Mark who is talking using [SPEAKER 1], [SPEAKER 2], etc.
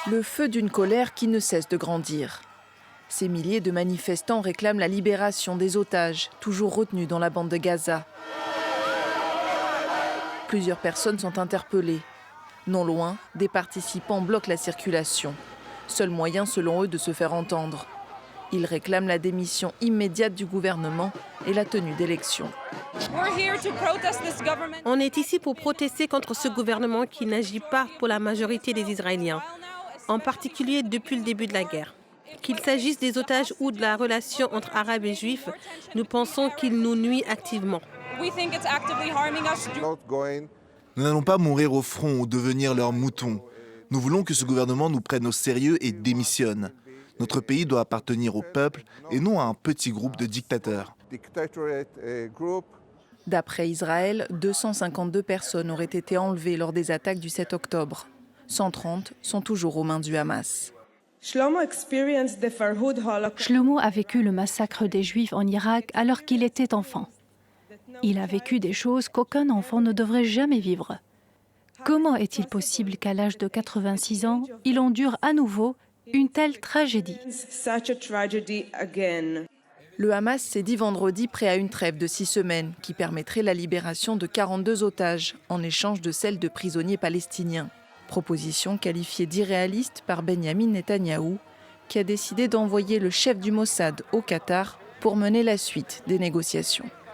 [SPEAKER 1] Le feu d'une colère qui ne cesse de grandir. Ces milliers de manifestants réclament la libération des otages, toujours retenus dans la bande de Gaza. Plusieurs personnes sont interpellées. Non loin, des participants bloquent la circulation. Seul moyen, selon eux, de se faire entendre. Ils réclament la démission immédiate du gouvernement et la tenue d'élections.
[SPEAKER 2] On est ici pour protester contre ce gouvernement qui n'agit pas pour la majorité des Israéliens, en particulier depuis le début de la guerre. Qu'il s'agisse des otages ou de la relation entre Arabes et Juifs, nous pensons qu'il nous nuit activement.
[SPEAKER 3] Nous n'allons pas mourir au front ou devenir leurs moutons. Nous voulons que ce gouvernement nous prenne au sérieux et démissionne. Notre pays doit appartenir au peuple et non à un petit groupe de dictateurs.
[SPEAKER 1] D'après Israël, 252 personnes auraient été enlevées lors des attaques du 7 octobre. 130 sont toujours aux mains du Hamas.
[SPEAKER 4] Shlomo
[SPEAKER 5] a vécu le massacre des Juifs en Irak alors qu'il était enfant. Il a vécu des choses qu'aucun enfant ne devrait jamais vivre. Comment est-il possible qu'à l'âge de 86 ans, il endure à nouveau une telle tragédie?
[SPEAKER 1] Le Hamas s'est dit vendredi prêt à une trêve de 6 semaines qui permettrait la libération de 42 otages en échange de celle de prisonniers palestiniens. Proposition qualifiée d'irréaliste par Benyamin Netanyahou, qui a décidé d'envoyer le chef du Mossad au Qatar pour mener la suite des négociations.